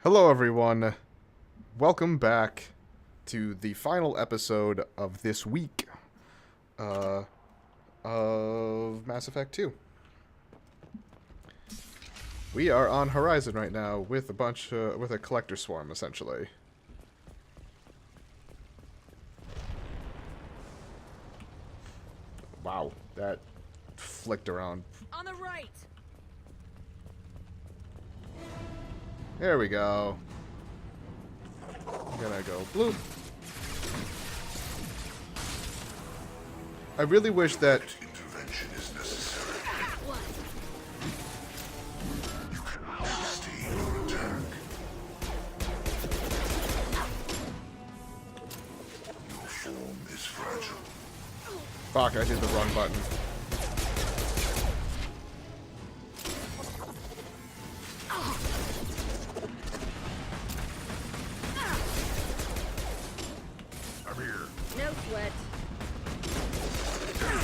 Hello everyone, welcome back to the final episode of this week of Mass Effect 2. We are on Horizon right now with a collector swarm, essentially. Wow, that flicked around. On the right. There we go. I'm gonna go bloop. I really wish that Intervention is necessary. You can sustain your attack. Your form is fragile. fuck, I did the wrong button. I'm here. No sweat.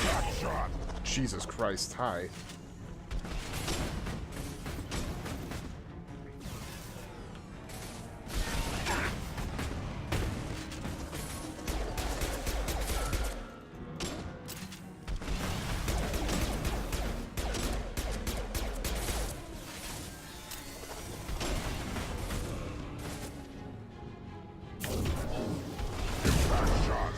Back shot. Jesus Christ, hi. Back shot.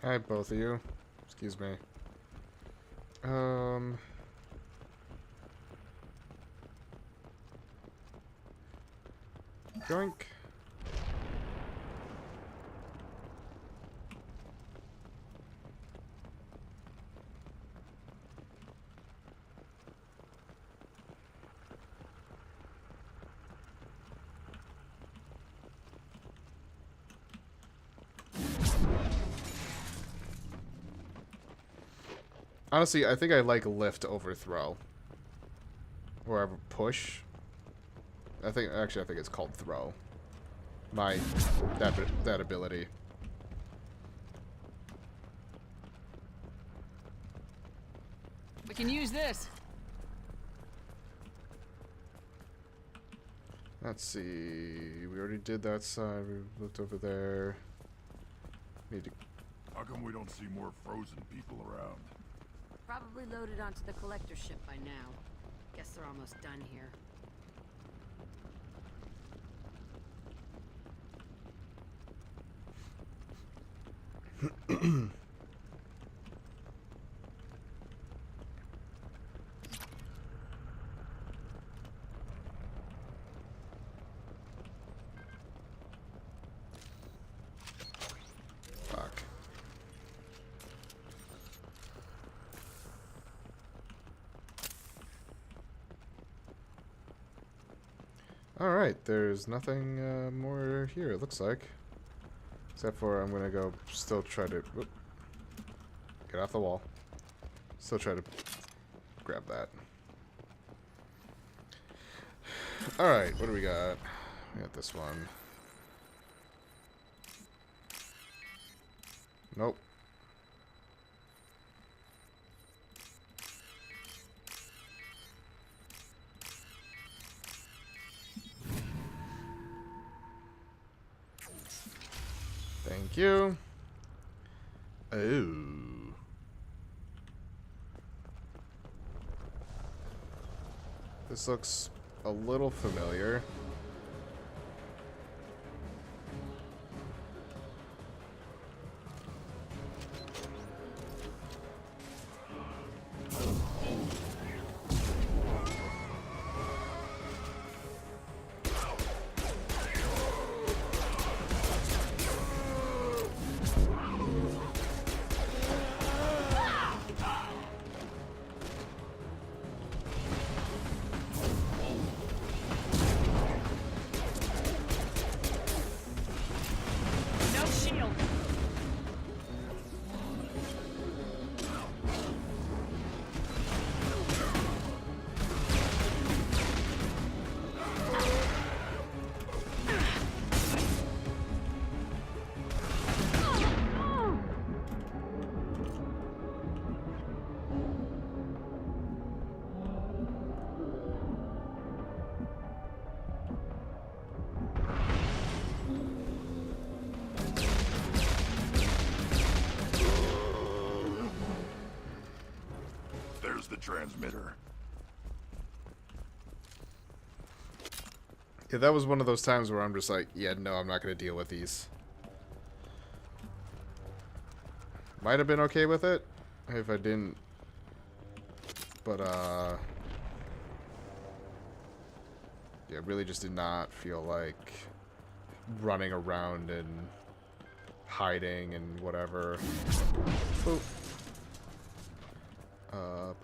Hi, both of you. Excuse me. Joink. Honestly, I think I like lift over throw. Or push. I think it's called throw. That ability. We can use this. Let's see. We already did that side. We looked over there. Need to. How come we don't see more frozen people around? Probably loaded onto the collector ship by now. Guess they're almost done here. Fuck. Alright, there's nothing more here, it looks like. Except for I'm gonna go still try to... Whoop, get off the wall. Still try to grab that. Alright, what do we got? We got this one. Nope. Thank you. Oh. This looks a little familiar. transmitter. Yeah, that was one of those times where I'm just like, yeah, no, I'm not going to deal with these. Might have been okay with it if I didn't. But, yeah, really just did not feel like running around and hiding and whatever. Boop.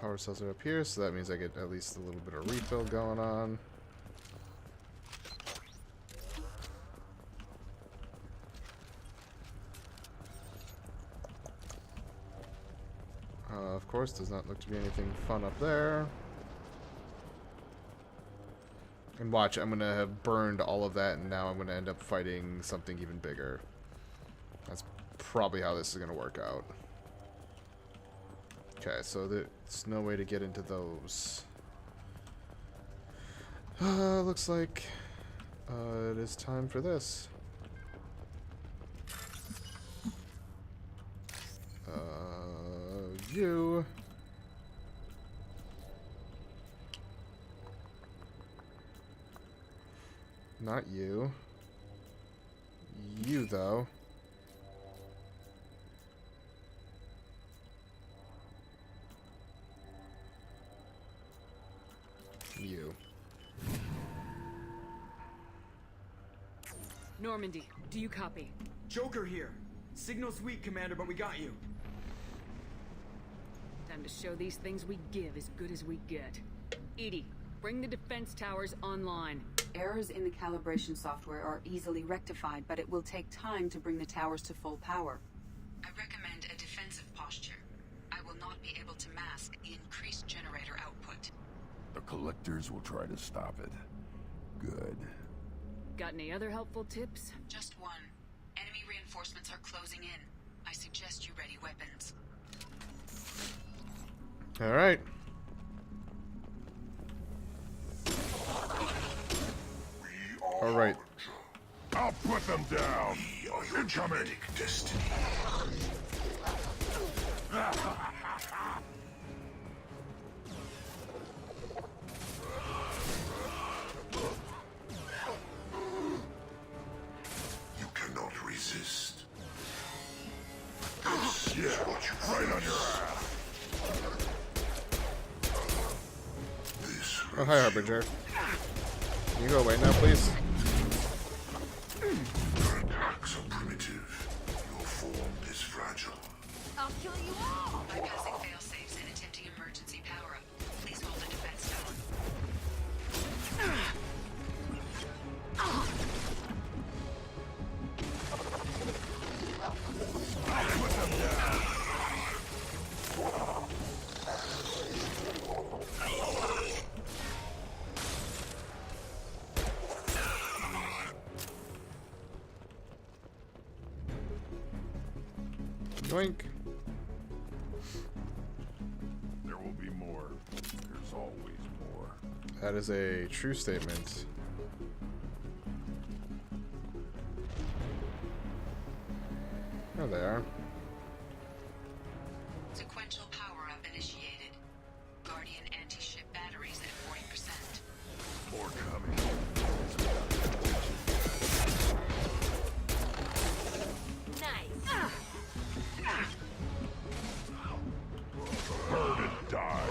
Power cells are up here, so that means I get at least a little bit of refill going on. Of course, does not look to be anything fun up there. And watch, I'm going to have burned all of that, and now I'm going to end up fighting something even bigger. That's probably how this is going to work out. Okay, so there's no way to get into those. Looks like it is time for this. You. Not you. You, though. You. Normandy, do you copy? Joker here. Signal's weak, Commander, but we got you. Time to show these things we give as good as we get. Edie, bring the defense towers online. Errors in the calibration software are easily rectified, but it will take time to bring the towers to full power. I recommend a defensive posture. I will not be able to mask the increased generator output. The collectors will try to stop it. Good. Got any other helpful tips? Just one. Enemy reinforcements are closing in. I suggest you ready weapons. All right. All right. I'll put them down. Incoming. Destiny. You cannot resist. This is what you Right on your ass. This Oh, hi, Harbinger. Can you go away now, please? your attacks are primitive. Your form is fragile. I'll kill you all! Bypassing fail-safes and attempting emergency power-up. Please hold the defense down. Yoink. There will be more. There's always more. That is a true statement. There they are. Sequential power-up initiated. Guardian anti-ship batteries at 40%. More coming. Nice! Burn and die.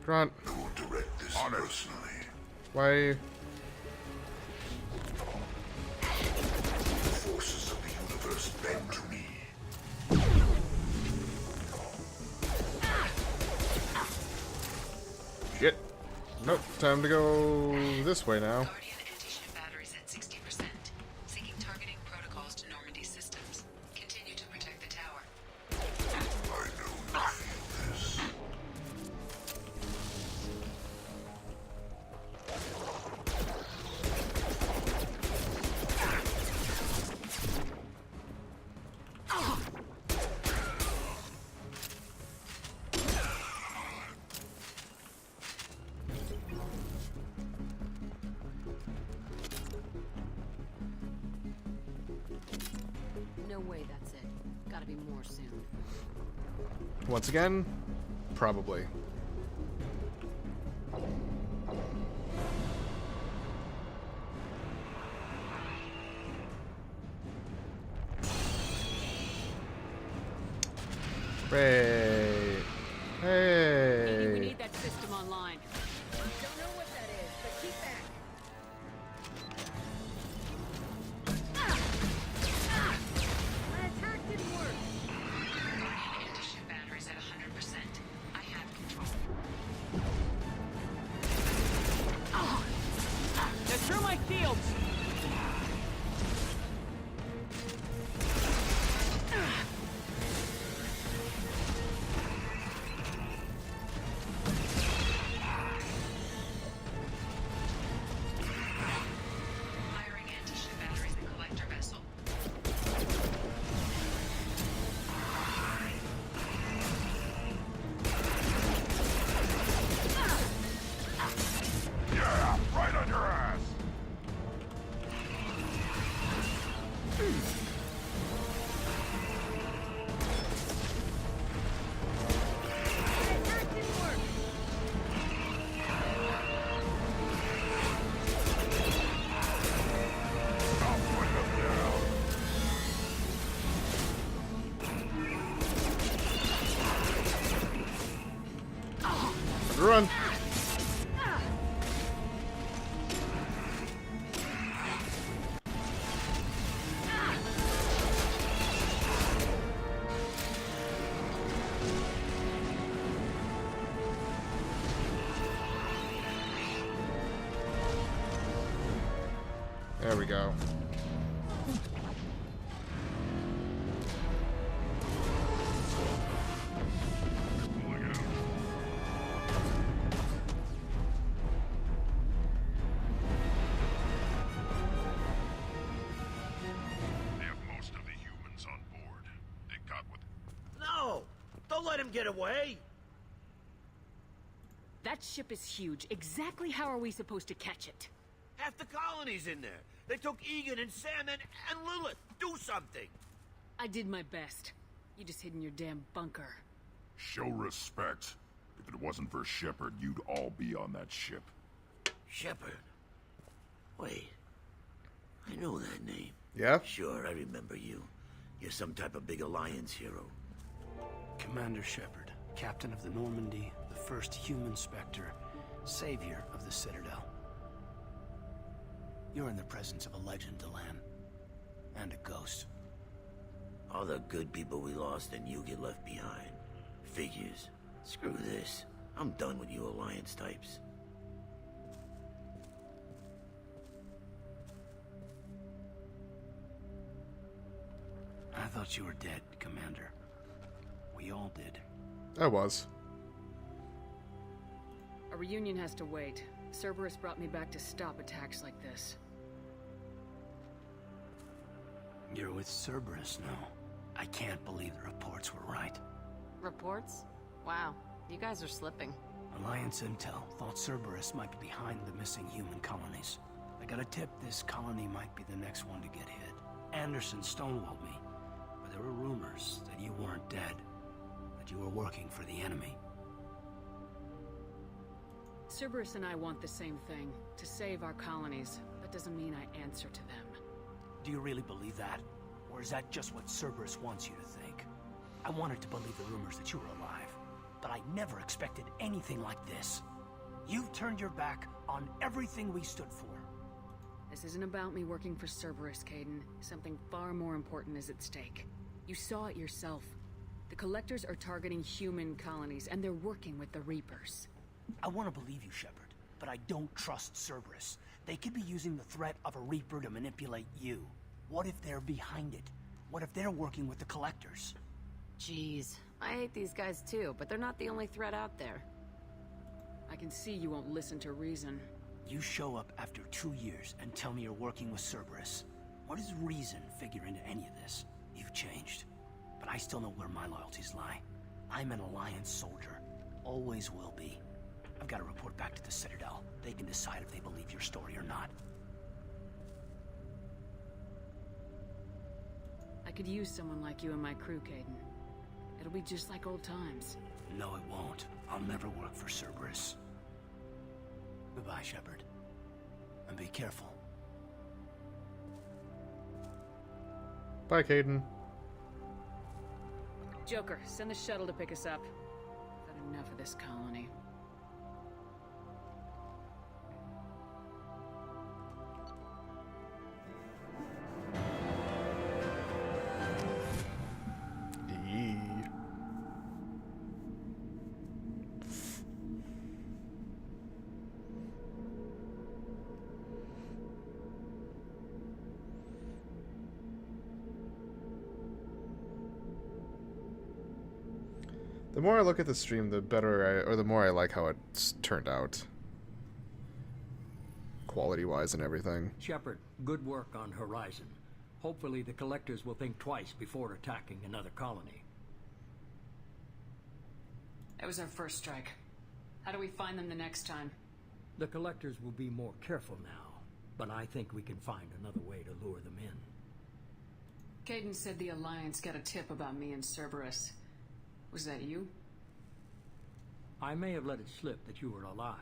Grant, I will direct this On it. personally. why? The forces of the universe bend to me. Shit. Nope, time to go this way now. Guardian anti-ship batteries at 60%. Seeking targeting protocols to Normandy systems. Continue to protect the tower. I know you feel this. No way that's it. Gotta gotta be more soon. Once again, probably. Hey. Edie, we Hey. need that system online. Don't know what that is, but keep back. My attack didn't work. Guardian anti-ship batteries at 100%. I have control. They're through my shields! Firing anti-ship batteries in collector vessel. Yeah, right on your ass! My attack didn't work. I'll put them down! Run. There we go. Pulling out. They have most of the humans on board. They got what... No! Don't let him get away! That ship is huge. Exactly how are we supposed to catch it? Half the colony's in there. They took Egan and Sam and Lilith. Do something! I did my best. You just hid in your damn bunker. Show respect. If it wasn't for Shepard, you'd all be on that ship. Shepard. Wait. I know that name. Yeah? Sure, I remember you. You're some type of big Alliance hero. Commander Shepard, captain of the Normandy, the first human Spectre, savior of the Citadel. You're in the presence of a legend, Delan. And a ghost. All the good people we lost and you get left behind. Figures. Screw this. I'm done with you Alliance types. I thought you were dead, Commander. We all did. I was. A reunion has to wait. Cerberus brought me back to stop attacks like this. You're with Cerberus now. I can't believe the reports were right. Reports? Wow, you guys are slipping. Alliance Intel thought Cerberus might be behind the missing human colonies. I got a tip this colony might be the next one to get hit. Anderson stonewalled me, but there were rumors that you weren't dead, that you were working for the enemy. Cerberus and I want the same thing, to save our colonies. That doesn't mean I answer to them. Do you really believe that? Or is that just what Cerberus wants you to think? I wanted to believe the rumors that you were alive, but I never expected anything like this. You've turned your back on everything we stood for. This isn't about me working for Cerberus, Caden. Something far more important is at stake. You saw it yourself. The Collectors are targeting human colonies, and they're working with the Reapers. I want to believe you, Shepard, but I don't trust Cerberus. They could be using the threat of a Reaper to manipulate you. What if they're behind it? What if they're working with the Collectors? Jeez, I hate these guys too, but they're not the only threat out there. I can see you won't listen to reason. You show up after 2 years and tell me you're working with Cerberus. What does reason figure into any of this? You've changed, but I still know where my loyalties lie. I'm an Alliance soldier. Always will be. I've got to report back to the Citadel. They can decide if they believe your story or not. I could use someone like you in my crew, Caden. It'll be just like old times. No, it won't. I'll never work for Cerberus. Goodbye, Shepard. And be careful. Bye, Caden. Joker, send the shuttle to pick us up. I've had enough of this colony. Yee. The more I look at the stream, the better or the more I like how it's turned out. Quality-wise and everything. Shepard, good work on Horizon. Hopefully the Collectors will think twice before attacking another colony. That was our first strike. How do we find them the next time? The Collectors will be more careful now, but I think we can find another way to lure them in. Caden said the Alliance got a tip about me and Cerberus. Was that you? I may have let it slip that you were alive,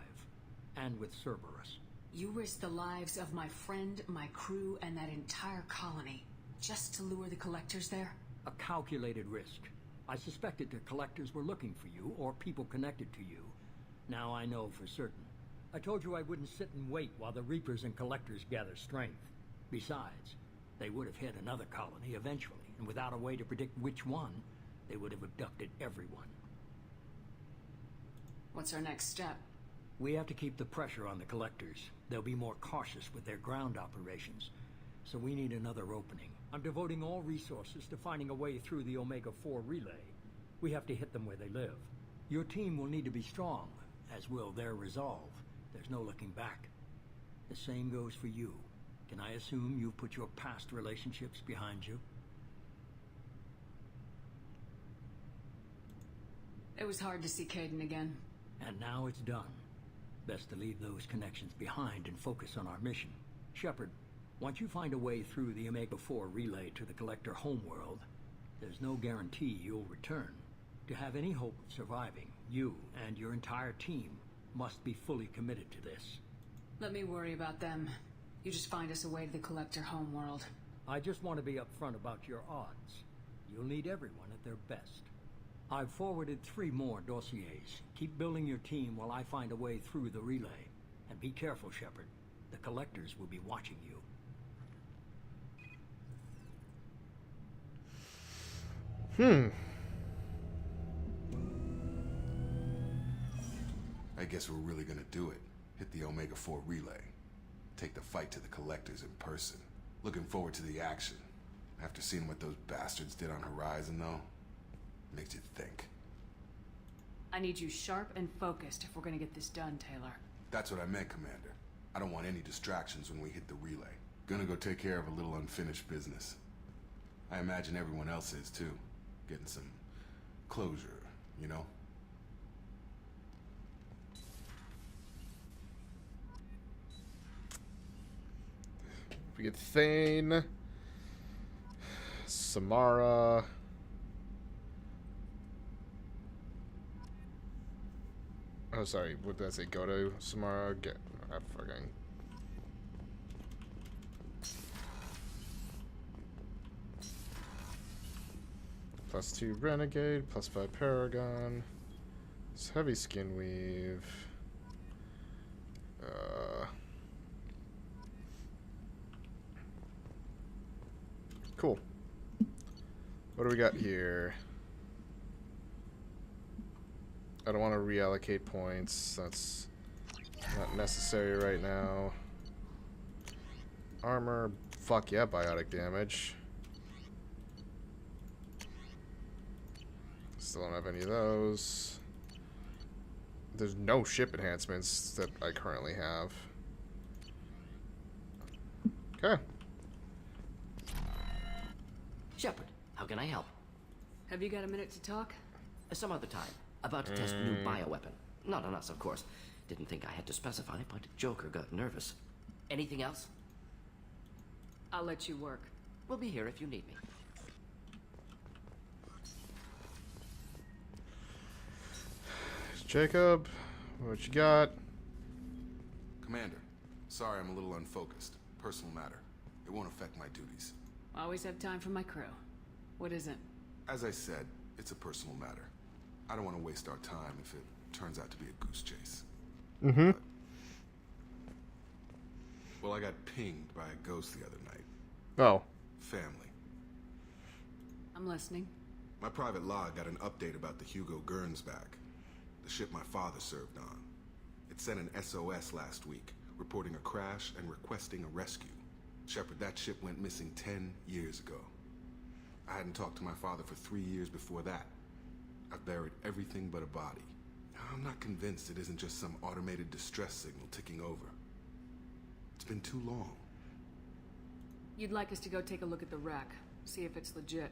and with Cerberus. You risked the lives of my friend, my crew, and that entire colony, just to lure the Collectors there? A calculated risk. I suspected the Collectors were looking for you, or people connected to you. Now I know for certain. I told you I wouldn't sit and wait while the Reapers and Collectors gather strength. Besides, they would have hit another colony eventually, and without a way to predict which one, they would have abducted everyone. What's our next step? We have to keep the pressure on the Collectors. They'll be more cautious with their ground operations. So we need another opening. I'm devoting all resources to finding a way through the Omega-4 relay. We have to hit them where they live. Your team will need to be strong, as will their resolve. There's no looking back. The same goes for you. Can I assume you've put your past relationships behind you? It was hard to see Caden again. And now it's done. Best to leave those connections behind and focus on our mission. Shepard, once you find a way through the Omega-4 relay to the Collector homeworld, there's no guarantee you'll return. To have any hope of surviving, you and your entire team must be fully committed to this. Let me worry about them. You just find us a way to the Collector homeworld. I just want to be upfront about your odds. You'll need everyone at their best. I've forwarded 3 more dossiers. Keep building your team while I find a way through the relay. And be careful, Shepard. The Collectors will be watching you. I guess we're really gonna do it. Hit the Omega-4 relay. Take the fight to the Collectors in person. Looking forward to the action. After seeing what those bastards did on Horizon, though, makes you think. I need you sharp and focused if we're gonna get this done, Taylor. That's what I meant, Commander. I don't want any distractions when we hit the relay. Gonna go take care of a little unfinished business. I imagine everyone else is, too. Getting some closure, you know? We get Thane, Samara. Oh, sorry. What did I say? Go to Samara. Get. I'm fucking. +2 Renegade, +5 Paragon. It's heavy skin weave. Cool. What do we got here? I don't want to reallocate points. That's not necessary right now. Armor. Fuck yeah, biotic damage. Still don't have any of those. There's no ship enhancements that I currently have. Okay. Shepard, how can I help? Have you got a minute to talk? Some other time. About to test a new bioweapon. Not on us, of course. Didn't think I had to specify, but Joker got nervous. Anything else? I'll let you work. We'll be here if you need me. Jacob, what you got? Commander, sorry I'm a little unfocused. Personal matter. It won't affect my duties. Always have time for my crew. What is it? As I said, it's a personal matter. I don't want to waste our time if it turns out to be a goose chase. Mm-hmm. Well, I got pinged by a ghost the other night. Oh. Family. I'm listening. My private log got an update about the Hugo Gernsback, the ship my father served on. It sent an SOS last week, reporting a crash and requesting a rescue. Shepard, that ship went missing 10 years ago. I hadn't talked to my father for 3 years before that. I've buried everything but a body. I'm not convinced it isn't just some automated distress signal ticking over. It's been too long. You'd like us to go take a look at the wreck, see if it's legit.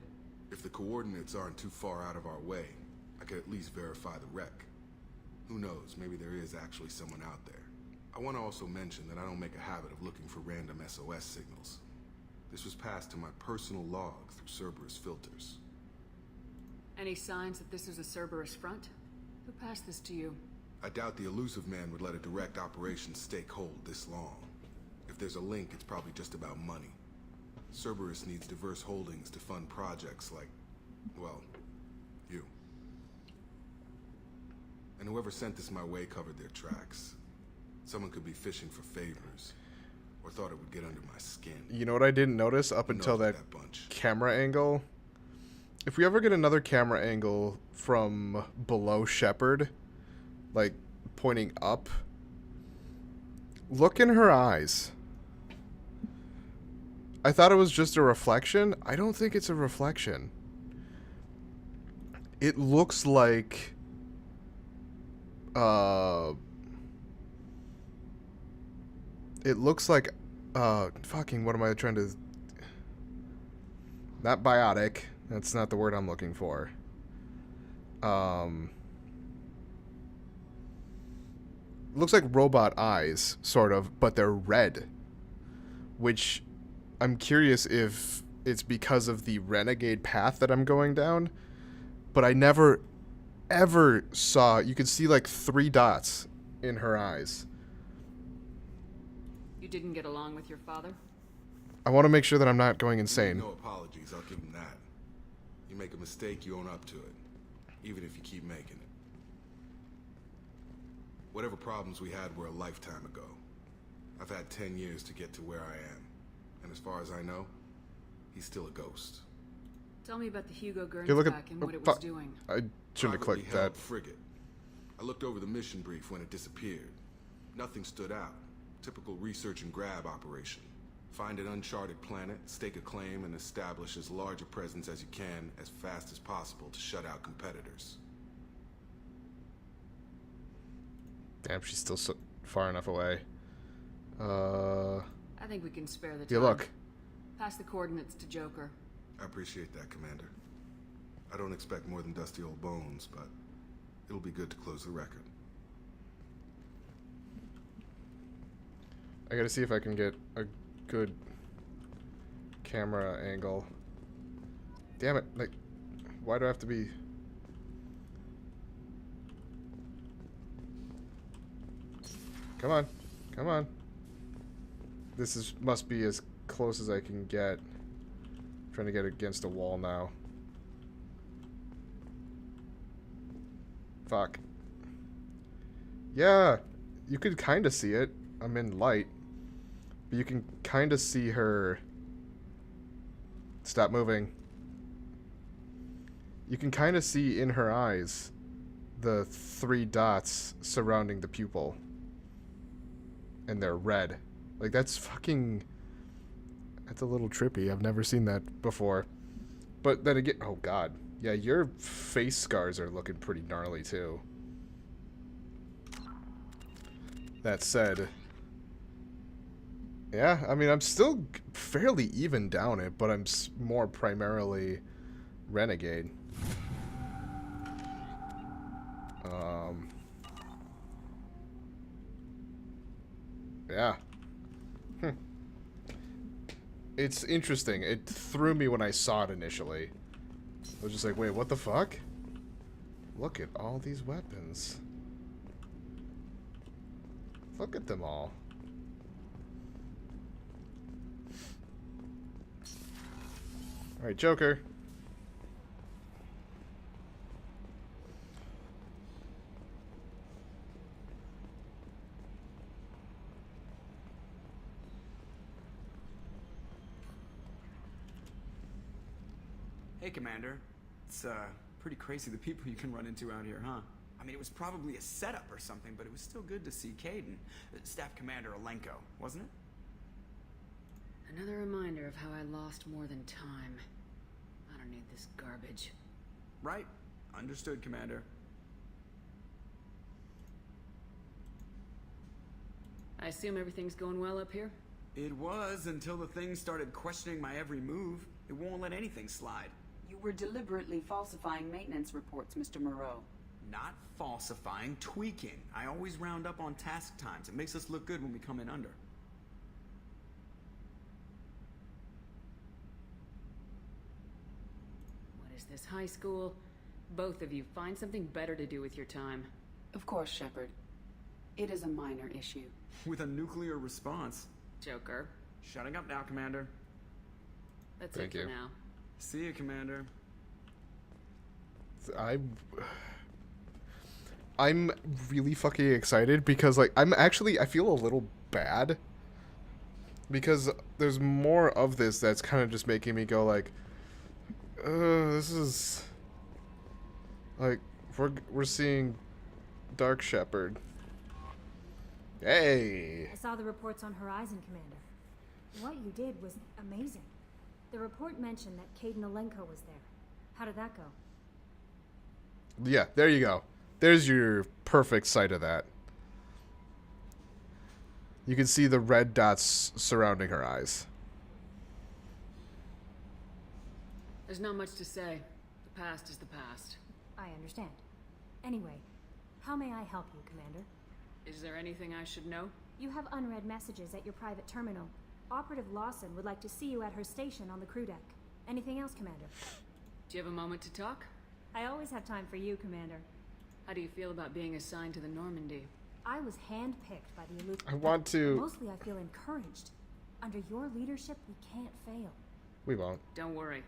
If the coordinates aren't too far out of our way, I could at least verify the wreck. Who knows, maybe there is actually someone out there. I want to also mention that I don't make a habit of looking for random SOS signals. This was passed to my personal log through Cerberus filters. Any signs that this is a Cerberus front? Who passed this to you? I doubt the elusive man would let a direct operations stake hold this long. If there's a link, it's probably just about money. Cerberus needs diverse holdings to fund projects like, well, you. And whoever sent this my way covered their tracks. Someone could be fishing for favors, or thought it would get under my skin. You know what I didn't notice up until that camera angle? If we ever get another camera angle from below Shepard, like pointing up, look in her eyes. I thought it was just a reflection. I don't think it's a reflection. It looks like fucking, what am I trying to... Not biotic. That's not the word I'm looking for. Looks like robot eyes, sort of, but they're red. Which, I'm curious if it's because of the renegade path that I'm going down. But I never, ever saw... You could see like 3 dots in her eyes. You didn't get along with your father? I want to make sure that I'm not going insane. No apologies, I'll give him that. You make a mistake, you own up to it. Even if you keep making it. Whatever problems we had were a lifetime ago. I've had 10 years to get to where I am. And as far as I know, he's still a ghost. Tell me about the Hugo Hey, look Gernsback and what it was doing. I shouldn't have clicked Privately held that. frigate. I looked over the mission brief when it disappeared. Nothing stood out. Typical research and grab operation. Find an uncharted planet, stake a claim, and establish as large a presence as you can as fast as possible to shut out competitors. Damn, she's still so far enough away. I think we can spare the time. Yeah, look. Pass the coordinates to Joker. I appreciate that, Commander. I don't expect more than dusty old bones, but it'll be good to close the record. I gotta see if I can get a good camera angle. Damn it, like, why do I have to be... Come on, come on. This is must be as close as I can get. I'm trying to get against a wall now. Fuck. Yeah, you could kind of see it. I'm in light. But you can kind of see her... Stop moving. You can kind of see in her eyes the 3 dots surrounding the pupil. And they're red. Like, that's fucking... That's a little trippy. I've never seen that before. But then again... Oh, God. Yeah, your face scars are looking pretty gnarly, too. That said... Yeah, I mean, I'm still fairly even down it, but I'm more primarily renegade. Yeah. It's interesting. It threw me when I saw it initially. I was just like, wait, what the fuck? Look at all these weapons. Look at them all. Alright, Joker. Hey, Commander. It's, pretty crazy the people you can run into out here, huh? I mean, it was probably a setup or something, but it was still good to see Caden. Staff Commander Alenko, wasn't it? Another reminder of how I lost more than time. I don't need this garbage. Right. Understood, Commander. I assume everything's going well up here? It was until the thing started questioning my every move. It won't let anything slide. You were deliberately falsifying maintenance reports, Mr. Moreau. Not falsifying, tweaking. I always round up on task times. It makes us look good when we come in under. What is this, high school? Both of you, find something better to do with your time. Of course, Shepard. It is a minor issue. With a nuclear response. Joker. Shutting up now, Commander. That's Thank it you. for now. See you, Commander. I'm really fucking excited because, like, I feel a little bad because there's more of this that's kind of just making me go like, this is like we're seeing Dark Shepard. Hey. I saw the reports on Horizon, Commander. What you did was amazing. The report mentioned that Caden Alenko was there. How did that go? Yeah, there you go. There's your perfect sight of that. You can see the red dots surrounding her eyes. There's not much to say. The past is the past. I understand. Anyway, how may I help you, Commander? Is there anything I should know? You have unread messages at your private terminal. Operative Lawson would like to see you at her station on the crew deck. Anything else, Commander? Do you have a moment to talk? I always have time for you, Commander. How do you feel about being assigned to the Normandy? I was handpicked by the Elite. I want to... Mostly I feel encouraged. Under your leadership, we can't fail. We won't. Don't worry.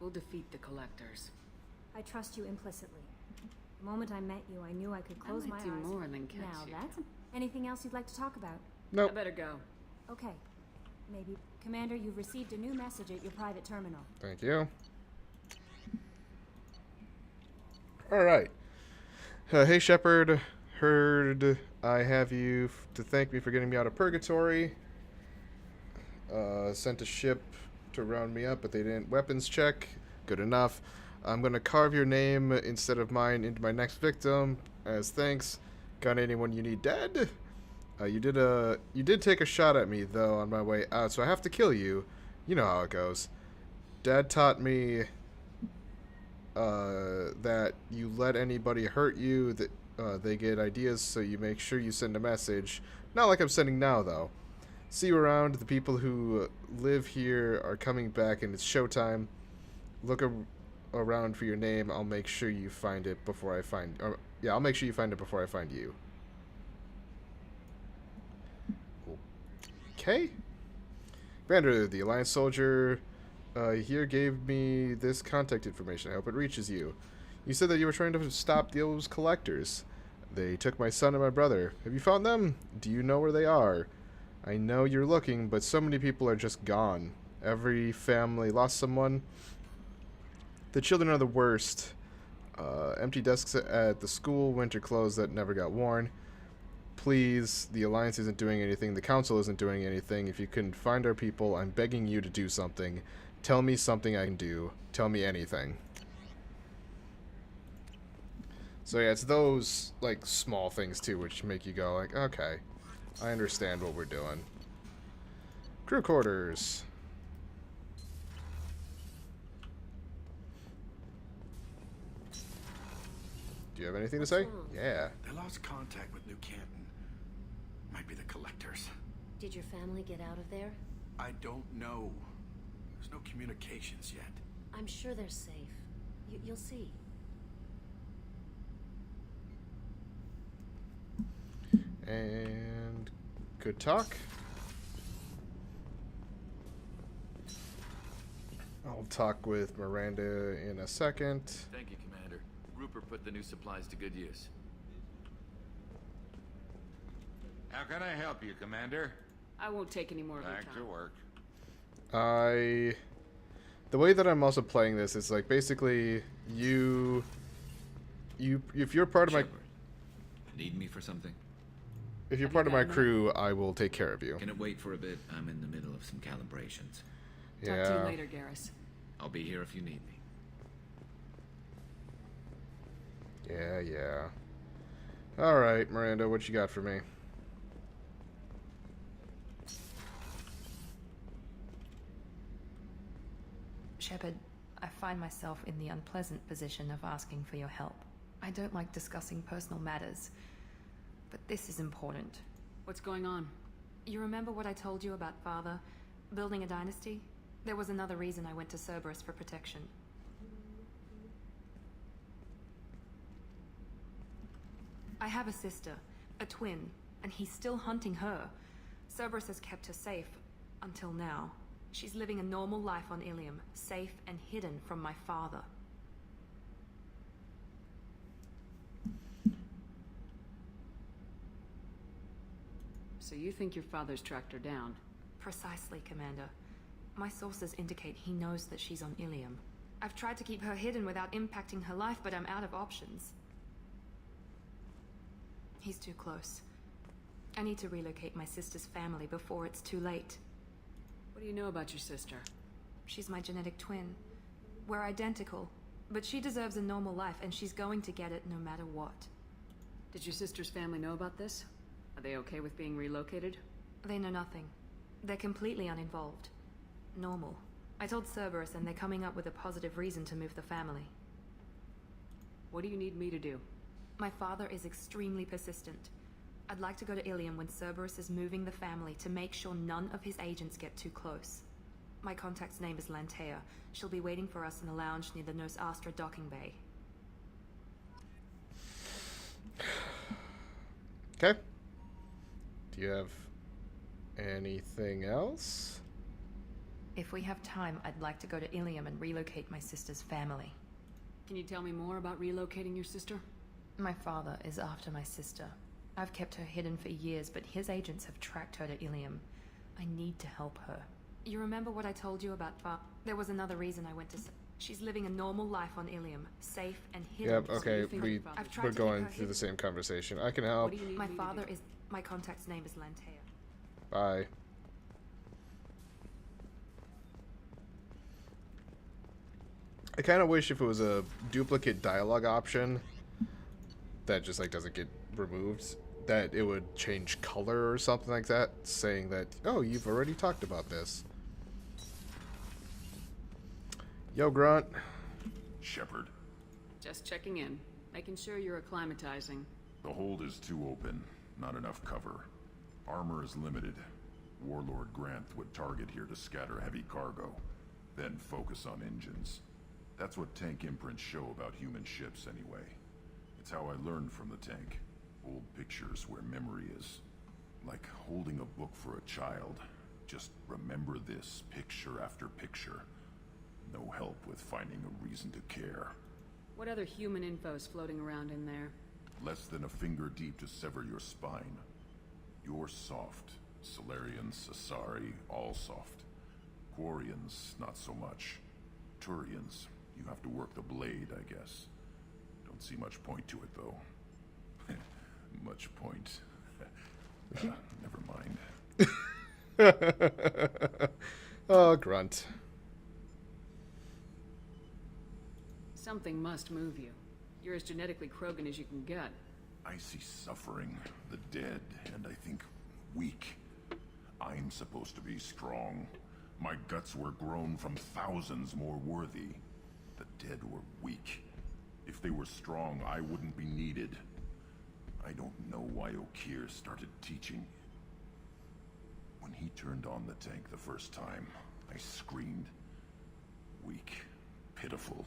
We'll defeat the Collectors. I trust you implicitly. The moment I met you, I knew I could close my eyes. do more than catch Now, you. that's... Anything else you'd like to talk about? Nope. I better go. Okay. Maybe. Commander, you've received a new message at your private terminal. Thank you. Alright. Hey, Shepard. Heard I have you to thank me for getting me out of purgatory. Sent a ship to round me up, but they didn't weapons check. Good enough. I'm going to carve your name instead of mine into my next victim. As thanks. Got anyone you need dead? You did take a shot at me, though, on my way out, so I have to kill you. You know how it goes. Dad taught me that you let anybody hurt you, that they get ideas, so you make sure you send a message. Not like I'm sending now, though. See you around. The people who live here are coming back, and it's showtime. Look around for your name. I'll make sure you find it before I find... I'll make sure you find it before I find you. Okay. Commander, the Alliance soldier here gave me this contact information. I hope it reaches you. You said that you were trying to stop those collectors. They took my son and my brother. Have you found them? Do you know where they are? I know you're looking, but so many people are just gone. Every family lost someone. The children are the worst. Empty desks at the school, winter clothes that never got worn. Please, the Alliance isn't doing anything. The Council isn't doing anything. If you can find our people, I'm begging you to do something. Tell me something I can do. Tell me anything. So yeah, it's those, like, small things, too, which make you go, like, okay, I understand what we're doing. Crew quarters. Do you have anything to say? Yeah. They lost contact with New Canton. Might be the Collectors. Did your family get out of there? I don't know. There's no communications yet. I'm sure they're safe. You'll see. And good talk. I'll talk with Miranda in a second. Thank you, Commander. Rupert put the new supplies to good use. How can I help you, Commander? I won't take any more of your time. Back to work. The way that I'm also playing this is like basically if you're part of my Shepard, need me for something? if you're part of my crew, I will take care of you. Can it wait for a bit? I'm in the middle of some calibrations. Talk to you later, Garrus. I'll be here if you need me. Yeah. Alright, Miranda, what you got for me? Shepard, I find myself in the unpleasant position of asking for your help. I don't like discussing personal matters, but this is important. What's going on? You remember what I told you about Father? Building a dynasty? There was another reason I went to Cerberus for protection. I have a sister, a twin, and he's still hunting her. Cerberus has kept her safe, until now. She's living a normal life on Ilium, safe and hidden from my father. So you think your father's tracked her down? Precisely, Commander. My sources indicate he knows that she's on Ilium. I've tried to keep her hidden without impacting her life, but I'm out of options. He's too close. I need to relocate my sister's family before it's too late. What do you know about your sister? She's my genetic twin. We're identical, but she deserves a normal life, and she's going to get it no matter what. Did your sister's family know about this? Are they okay with being relocated? They know nothing. They're completely uninvolved. Normal. I told Cerberus, and they're coming up with a positive reason to move the family. What do you need me to do? My father is extremely persistent. I'd like to go to Ilium when Cerberus is moving the family to make sure none of his agents get too close. My contact's name is Lantea. She'll be waiting for us in a lounge near the Nos Astra docking bay. Okay. Do you have anything else? If we have time, I'd like to go to Ilium and relocate my sister's family. Can you tell me more about relocating your sister? My father is after my sister. I've kept her hidden for years, but his agents have tracked her to Ilium. I need to help her. You remember what I told you about There was another reason I went to... She's living a normal life on Ilium, safe and hidden. Yep, okay, we're going through the same conversation. I can help. My father is... My contact's name is Lantea. Bye. I kind of wish if it was a duplicate dialogue option that just like doesn't get removed, that it would change color or something like that, saying that, oh, you've already talked about this. Yo, Grunt. Shepard. Just checking in, making sure you're acclimatizing. The hold is too open, not enough cover. Armor is limited. Warlord Grant would target here to scatter heavy cargo, then focus on engines. That's what tank imprints show about human ships anyway. It's how I learned from the tank. Old pictures where memory is. Like holding a book for a child. Just remember this, picture after picture. No help with finding a reason to care. What other human info is floating around in there? Less than a finger deep to sever your spine. You're soft. Solarians, Asari, all soft. Quarians, not so much. Turians, you have to work the blade, I guess. Don't see much point to it, though. Much point. Never mind. Oh, Grunt. Something must move you. You're as genetically Krogan as you can get. I see suffering, the dead, and I think weak. I'm supposed to be strong. My guts were grown from thousands more worthy. The dead were weak. If they were strong, I wouldn't be needed. I don't know why Okeer started teaching. When he turned on the tank the first time, I screamed. Weak. Pitiful.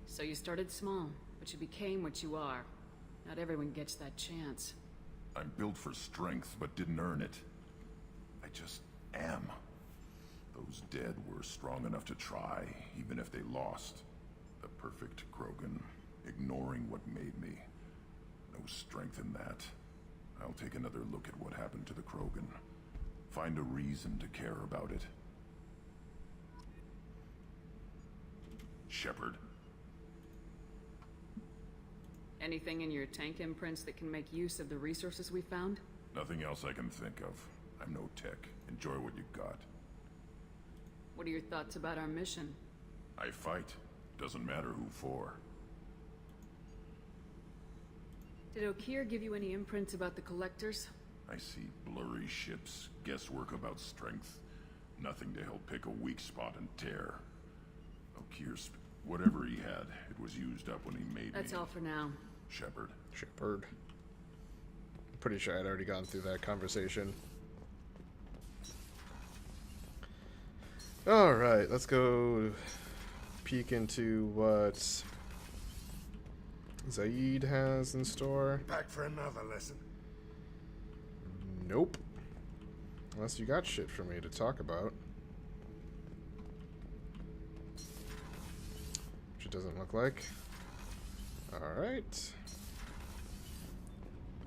So you started small, but you became what you are. Not everyone gets that chance. I'm built for strength, but didn't earn it. I just am. Those dead were strong enough to try, even if they lost. The perfect Krogan, ignoring what made me. No strength in that. I'll take another look at what happened to the Krogan. Find a reason to care about it. Shepard. Anything in your tank imprints that can make use of the resources we found? Nothing else I can think of. I'm no tech. Enjoy what you got. What are your thoughts about our mission? I fight. Doesn't matter who for. Did Okeer give you any imprints about the Collectors? I see blurry ships, guesswork about strength. Nothing to help pick a weak spot and tear. Okeer's whatever he had, it was used up when he made That's all for now. Shepard. Shepard. I'm pretty sure I'd already gone through that conversation. Alright, let's go peek into what Zaid has in store. Back for another lesson. Nope. Unless you got shit for me to talk about. Which it doesn't look like. Alright.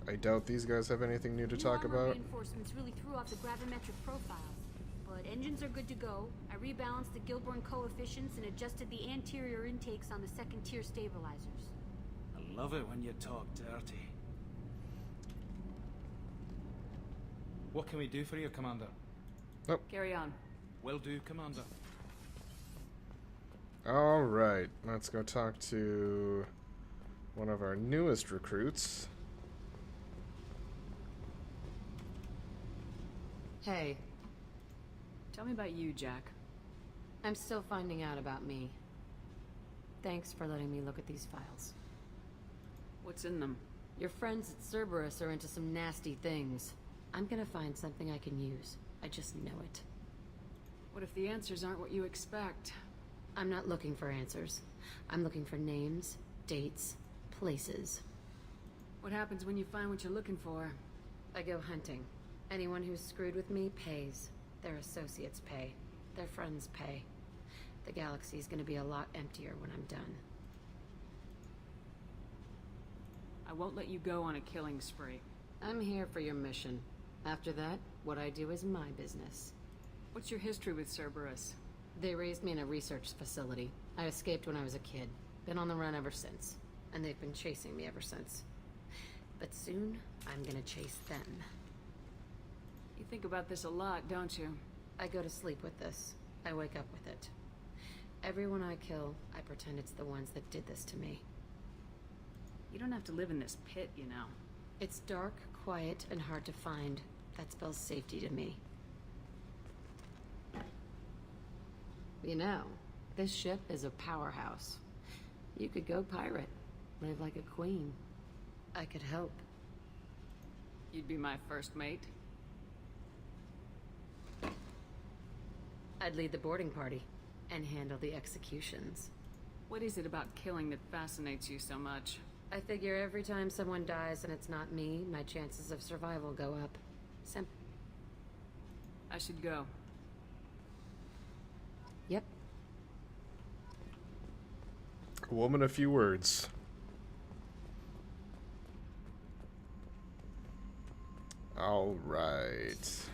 I doubt these guys have anything new to talk about. Reinforcements really threw off the gravimetric profiles. But engines are good to go. I rebalanced the Gilborn coefficients and adjusted the anterior intakes on the second-tier stabilizers. I love it when you talk dirty. What can we do for you, Commander? Oh. Carry on. Will do, Commander. Alright, let's go talk to one of our newest recruits. Hey. Tell me about you, Jack. I'm still finding out about me. Thanks for letting me look at these files. What's in them? Your friends at Cerberus are into some nasty things. I'm gonna find something I can use. I just know it. What if the answers aren't what you expect? I'm not looking for answers. I'm looking for names, dates, places. What happens when you find what you're looking for? I go hunting. Anyone who's screwed with me pays. Their associates pay. Their friends pay. The galaxy's gonna be a lot emptier when I'm done. I won't let you go on a killing spree. I'm here for your mission. After that, what I do is my business. What's your history with Cerberus? They raised me in a research facility. I escaped when I was a kid. Been on the run ever since. And they've been chasing me ever since. But soon, I'm gonna chase them. You think about this a lot, don't you? I go to sleep with this. I wake up with it. Everyone I kill, I pretend it's the ones that did this to me. You don't have to live in this pit, you know. It's dark, quiet, and hard to find. That spells safety to me. You know, this ship is a powerhouse. You could go pirate. Live like a queen. I could help. You'd be my first mate. I'd lead the boarding party and handle the executions. What is it about killing that fascinates you so much? I figure every time someone dies and it's not me, my chances of survival go up. I should go. Yep. A woman, a few words. All right.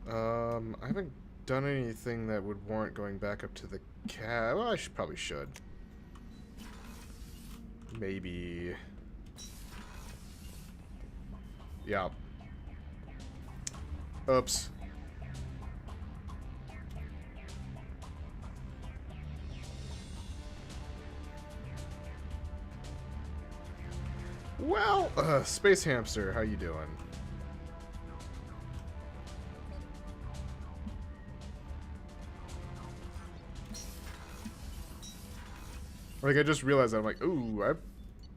I haven't done anything that would warrant going back up to the cab. Well, probably should. Maybe. Yeah. Oops. Well, Space Hamster, how you doing? Like, I just realized that. I'm like, ooh, I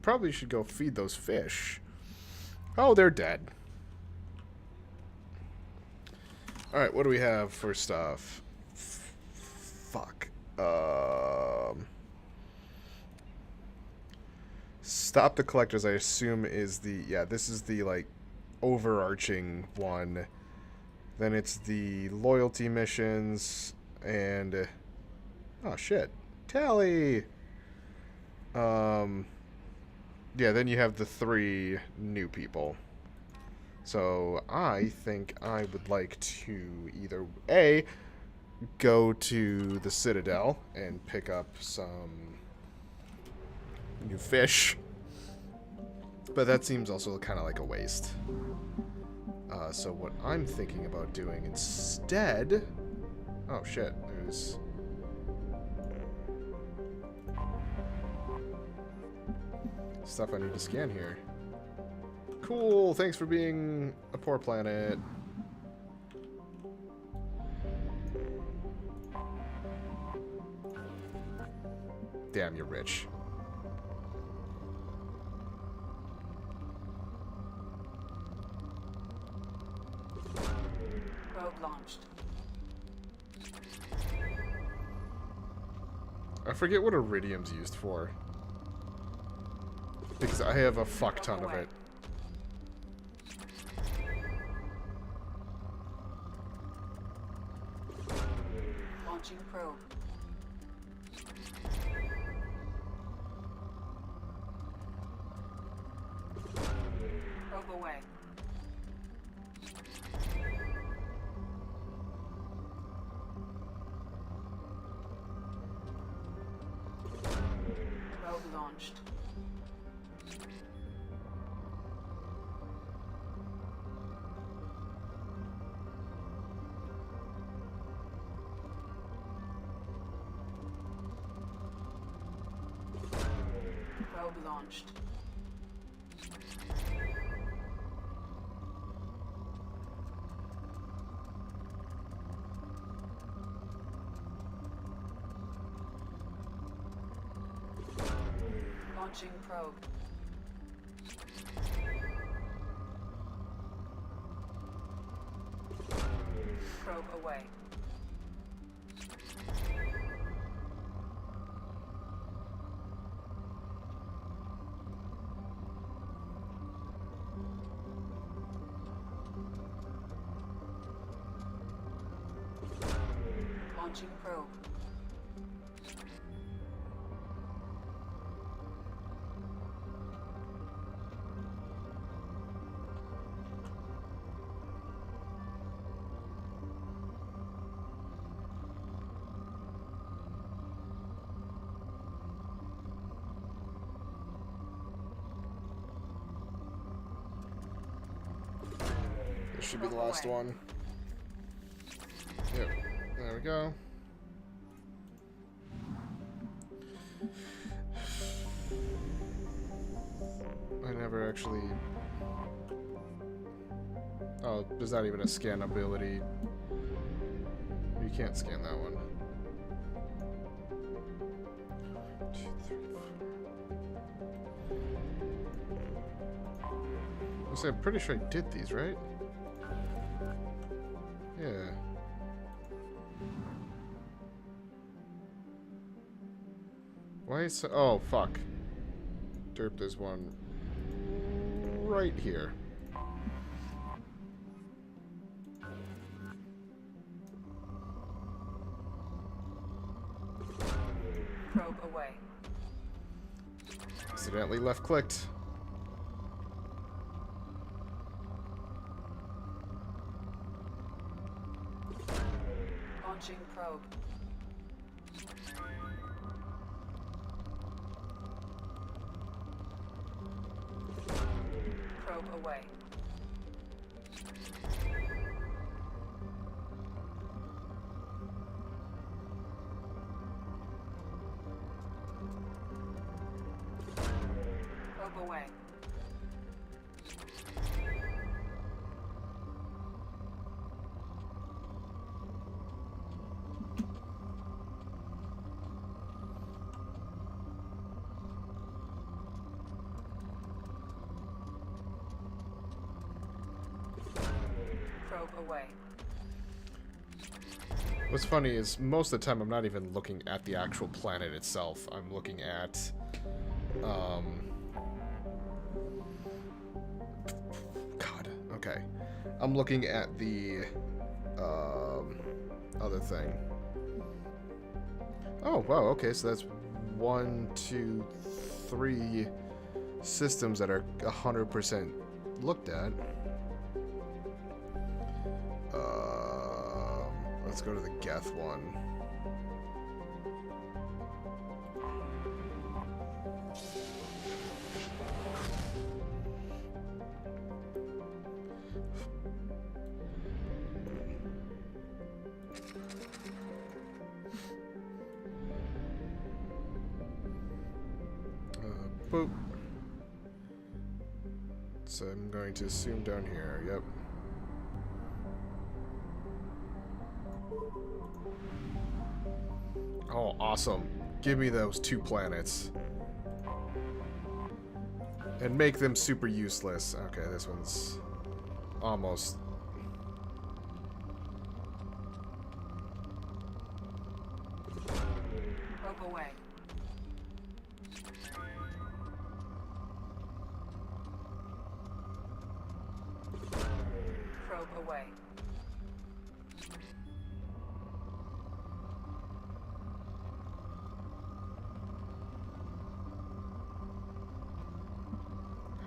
probably should go feed those fish. Oh, they're dead. Alright, what do we have for stuff? Fuck. Stop the collectors, I assume, is the... Yeah, this is the, like, overarching one. Then it's the loyalty missions, and... oh, shit. Tally! Yeah, then you have the 3 new people. So, I think I would like to either, A, go to the Citadel and pick up some new fish. But that seems also kind of like a waste. So what I'm thinking about doing instead... oh, shit. There's... stuff I need to scan here. Cool, thanks for being a poor planet. Damn, you're rich. Probe launched. I forget what iridium's used for. Because I have a fuck ton of it. Launching probe. Probe away. Probe launched. Probe launched. Launching probe. Probe away. Launching probe. This should be the last one. Yep. There we go. I never actually... oh, there's not even a scan ability. You can't scan that one. 2, 3, 4. I'm pretty sure I did these, right? Yeah. Why is... oh, fuck. Derp, there's one right here. Probe away. Accidentally left-clicked. Launching probe. Probe away. Probe away. Probe away. What's funny is most of the time I'm not even looking at the actual planet itself. I'm looking at, God, okay. I'm looking at the, other thing. Oh, wow, okay, so that's 1, 2, 3 systems that are 100% looked at. Let's go to the Geth one. Boop. So I'm going to assume down here, yep. Oh, awesome. Give me those 2 planets. And make them super useless. Okay, this one's almost... Probe away. Probe away.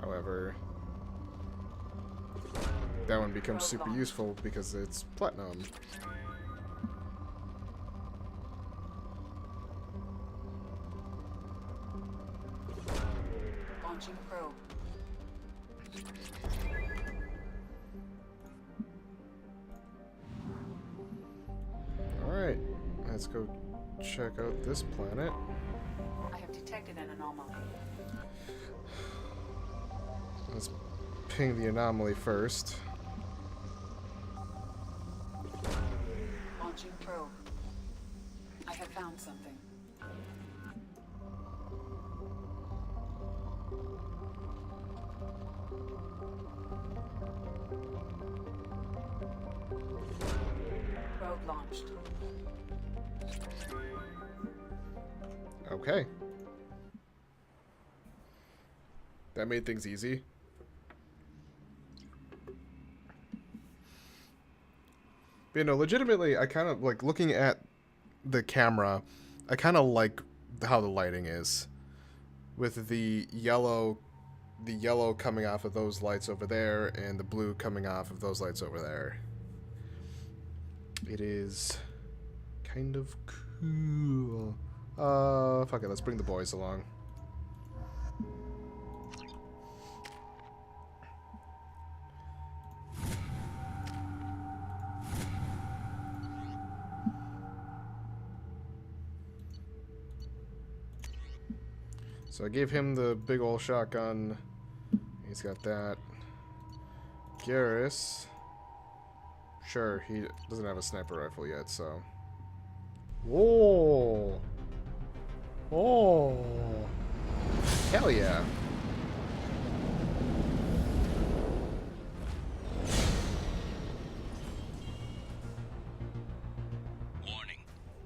However, that one becomes super useful because it's platinum. Launching probe. Alright, let's go check out this planet. I have detected an anomaly. Let's ping the anomaly first. Launching probe. I have found something. Probe launched. Okay. That made things easy. But, you know, legitimately, I kind of like looking at the camera. I kind of like how the lighting is, with the yellow coming off of those lights over there, and the blue coming off of those lights over there. It is kind of cool. Fuck it, let's bring the boys along. So I gave him the big ol' shotgun. He's got that. Garrus. Sure, he doesn't have a sniper rifle yet, so. Whoa! Oh! Hell yeah! Warning.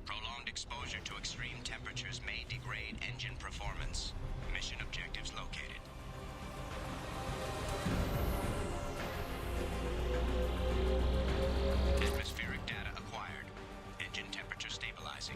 Prolonged exposure to extreme temperatures may degrade engine performance. Mission objectives located. Atmospheric data acquired. Engine temperature stabilizing.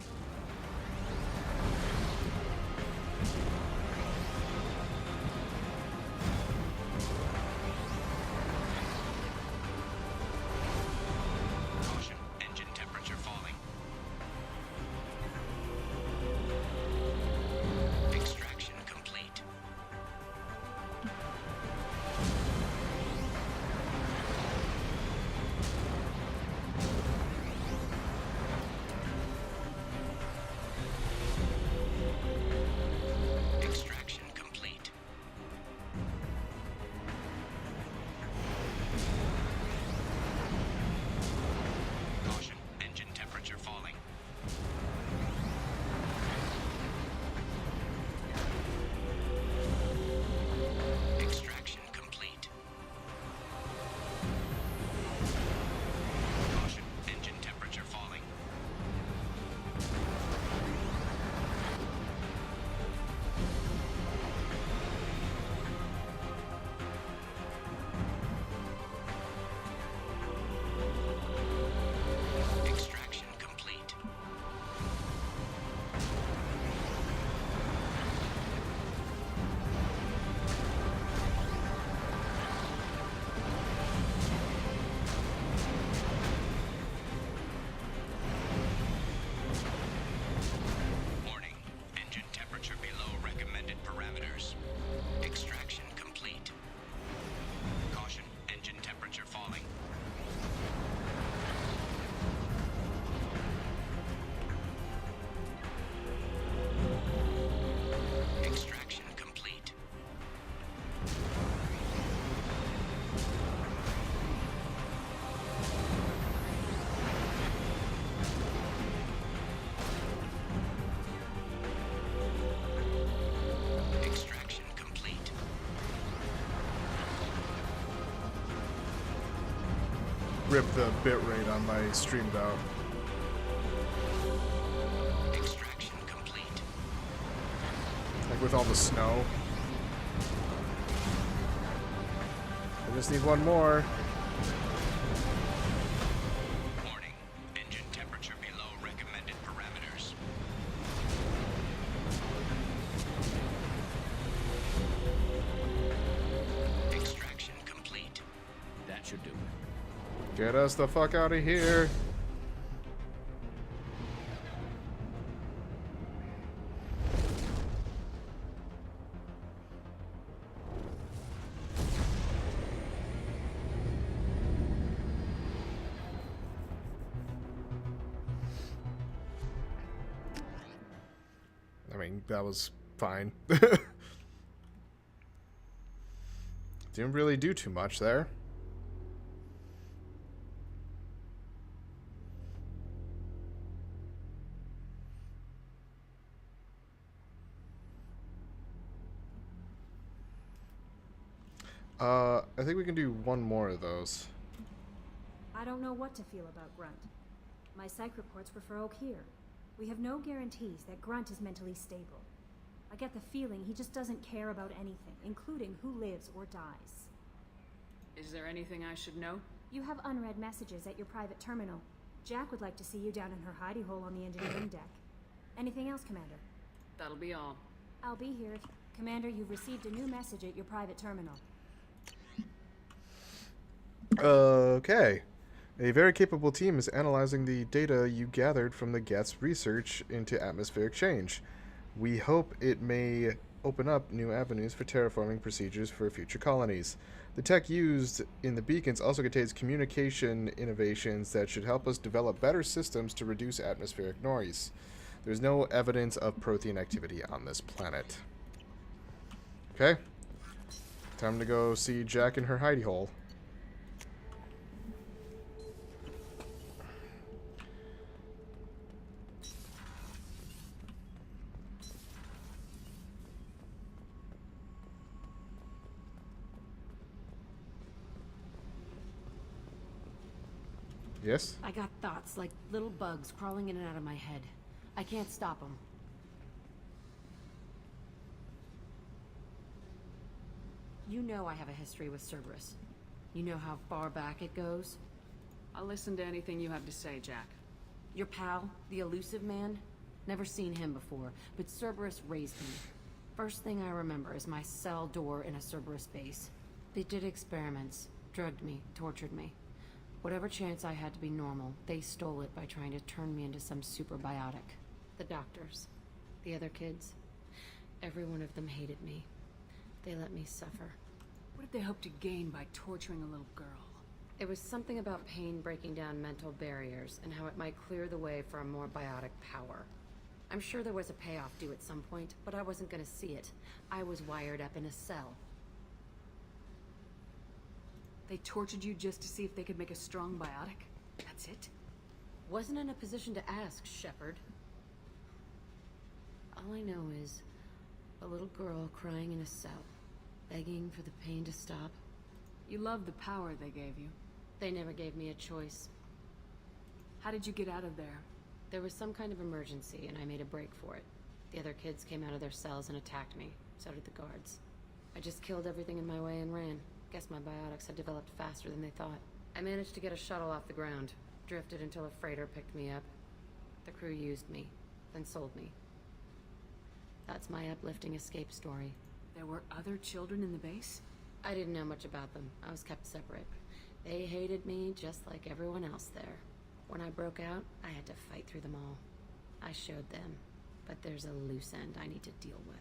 rip the bitrate on my stream about. Extraction complete. Like with all the snow. I just need one more. Warning. Engine temperature below recommended parameters. Extraction complete. That should do it. Get us the fuck out of here. I mean, that was fine. Didn't really do too much there. I think we can do one more of those. I don't know what to feel about Grunt. My psych reports refer Oak here. We have no guarantees that Grunt is mentally stable. I get the feeling he just doesn't care about anything, including who lives or dies. Is there anything I should know? You have unread messages at your private terminal. Jack would like to see you down in her hidey hole on the engineering deck. Anything else, Commander? That'll be all. I'll be here if... Commander, you've received a new message at your private terminal. Okay. A very capable team is analyzing the data you gathered from the Geth's research into atmospheric change. We hope it may open up new avenues for terraforming procedures for future colonies. The tech used in the beacons also contains communication innovations that should help us develop better systems to reduce atmospheric noise. There's no evidence of protein activity on this planet. Okay. Time to go see Jack in her hidey hole. Yes? I got thoughts like little bugs crawling in and out of my head. I can't stop them. You know I have a history with Cerberus. You know how far back it goes? I'll listen to anything you have to say, Jack. Your pal, the elusive man? Never seen him before, but Cerberus raised me. First thing I remember is my cell door in a Cerberus base. They did experiments, drugged me, tortured me. Whatever chance I had to be normal, they stole it by trying to turn me into some super biotic. The doctors, the other kids, every one of them hated me. They let me suffer. What did they hope to gain by torturing a little girl? It was something about pain breaking down mental barriers and how it might clear the way for a more biotic power. I'm sure there was a payoff due at some point, but I wasn't gonna see it. I was wired up in a cell. They tortured you just to see if they could make a strong biotic? That's it? Wasn't in a position to ask, Shepard. All I know is a little girl crying in a cell, begging for the pain to stop. You love the power they gave you. They never gave me a choice. How did you get out of there? There was some kind of emergency, and I made a break for it. The other kids came out of their cells and attacked me. So did the guards. I just killed everything in my way and ran. Guess my biotics had developed faster than they thought. I managed to get a shuttle off the ground. Drifted until a freighter picked me up. The crew used me, then sold me. That's my uplifting escape story. There were other children in the base? I didn't know much about them. I was kept separate. They hated me just like everyone else there. When I broke out, I had to fight through them all. I showed them, but there's a loose end I need to deal with.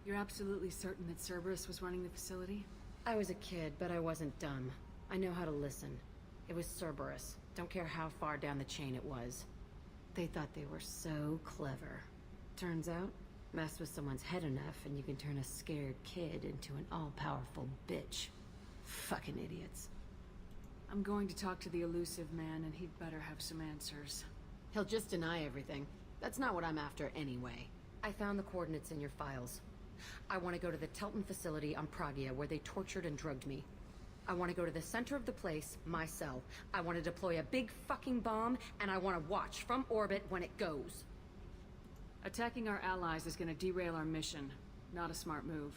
You're absolutely certain that Cerberus was running the facility? I was a kid, but I wasn't dumb. I know how to listen. It was Cerberus. Don't care how far down the chain it was. They thought they were so clever. Turns out, mess with someone's head enough and you can turn a scared kid into an all-powerful bitch. Fucking idiots. I'm going to talk to the elusive man, and he'd better have some answers. He'll just deny everything. That's not what I'm after anyway. I found the coordinates in your files. I want to go to the Telton facility on Pragia where they tortured and drugged me. I want to go to the center of the place, my cell. I want to deploy a big fucking bomb, and I want to watch from orbit when it goes. Attacking our allies is gonna derail our mission. Not a smart move.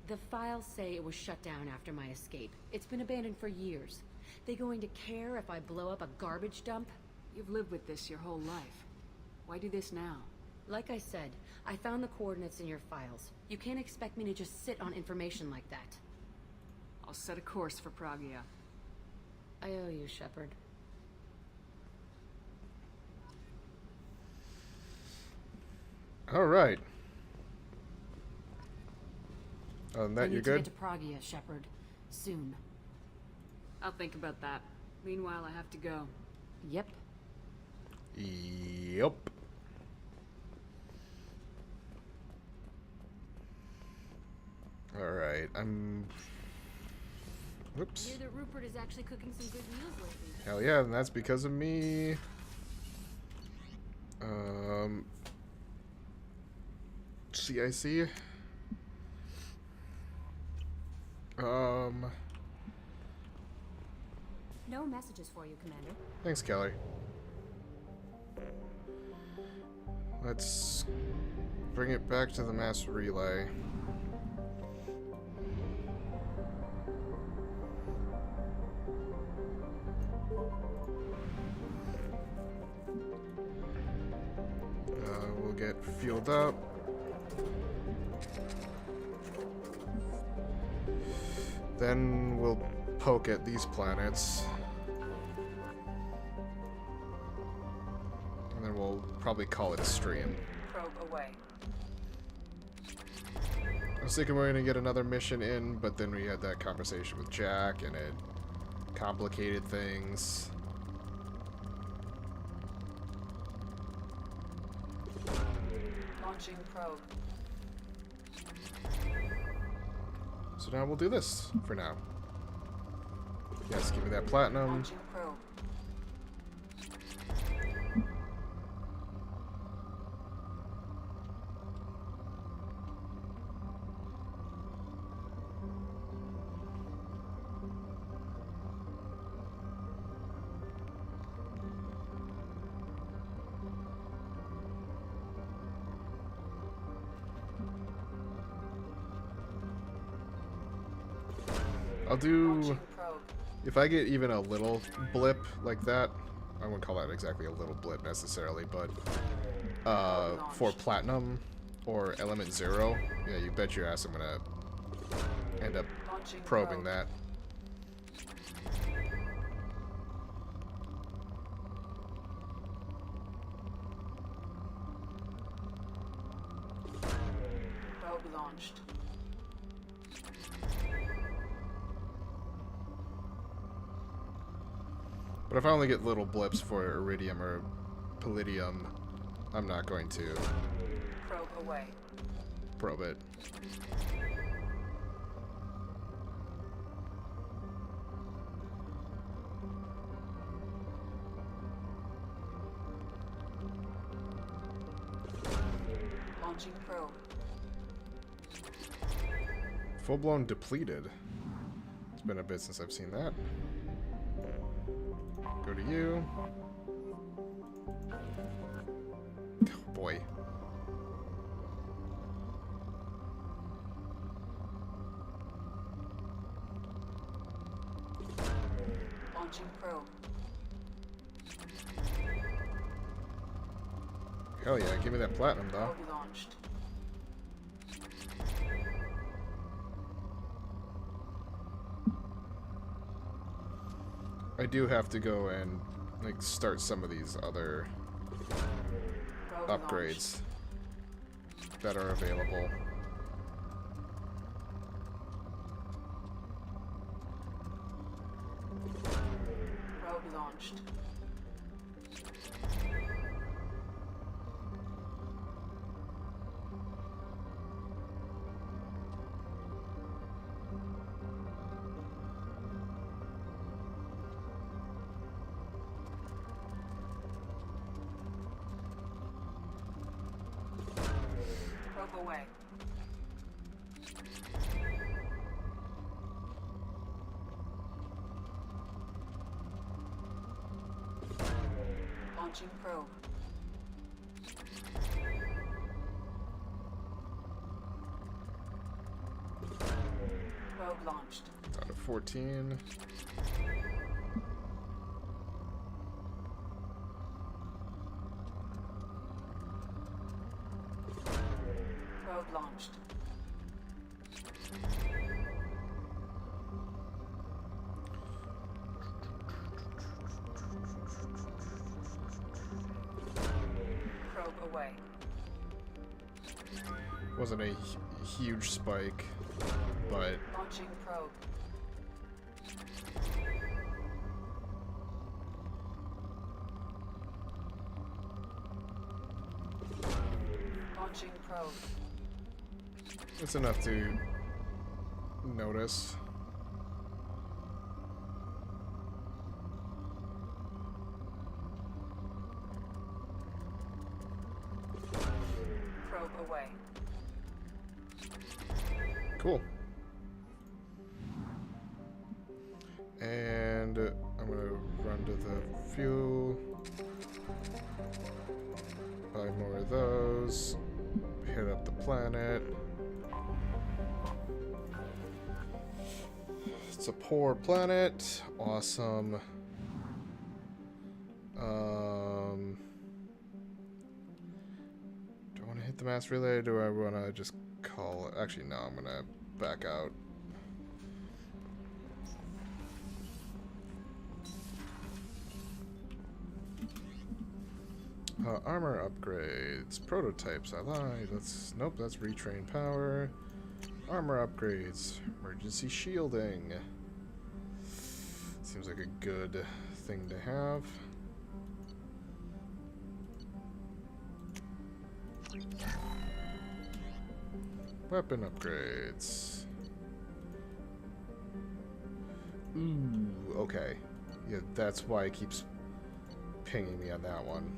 The files say it was shut down after my escape. It's been abandoned for years. They going to care if I blow up a garbage dump? You've lived with this your whole life. Why do this now? Like I said, I found the coordinates in your files. You can't expect me to just sit on information like that. I'll set a course for Pragia. I owe you, Shepard. All right. Other than I that, need you're to good? get to Pragia, Shepard. Soon. I'll think about that. Meanwhile, I have to go. Yep. Yep. All right. Whoops. I hear that Rupert is actually cooking some good meals lately. Hell yeah, and that's because of me. CIC. No messages for you, Commander. Thanks, Kelly. Let's bring it back to the mass relay. We'll get fueled up. Then we'll poke at these planets. And then we'll probably call it stream. Probe away. I was thinking we were going to get another mission in, but then we had that conversation with Jack, and it complicated things. Launching probe. So now we'll do this for now. Yes, give me that platinum. Launching probe. I'll do, if I get even a little blip like that, I wouldn't call that exactly a little blip necessarily, but for platinum or element 0, yeah, you bet your ass I'm gonna end up probing that. Probe launched. But if I only get little blips for iridium or palladium, I'm not going to Probe away. probe it. Launching probe. Full-blown depleted. It's been a bit since I've seen that. Go to you. Oh boy. Launching probe. Hell yeah, give me that platinum though. Probe launched. I do have to go and like start some of these other upgrades that are available. Probe launched. Probe away. Launching probe. Probe launched. Out of 14. Probe launched. Probe away. Wasn't a huge spike, but Launching probe. Launching probe. it's enough to notice. Probe away. Cool. And I'm gonna run to the fuel. Buy more of those. Hit up the planet. It's a poor planet. Awesome. Do I want to hit the mass relay or do I want to just call it? Actually, no, I'm going to back out. Armor upgrades. Prototypes. I lied. Nope, that's retrain power. Armor upgrades. Emergency shielding. Seems like a good thing to have. Weapon upgrades. Ooh, okay. Yeah, that's why it keeps pinging me on that one.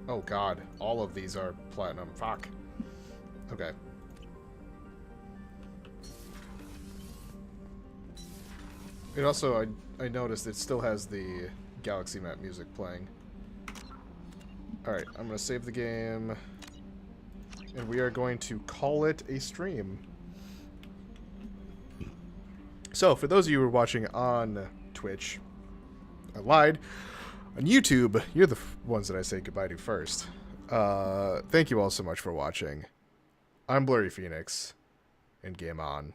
Oh god, all of these are platinum. Fuck. Okay. It also, I noticed it still has the Galaxy Map music playing. Alright, I'm going to save the game. And we are going to call it a stream. So, for those of you who are watching on Twitch, I lied. On YouTube, you're the ones that I say goodbye to first. Thank you all so much for watching. I'm Blurry Phoenix, and game on.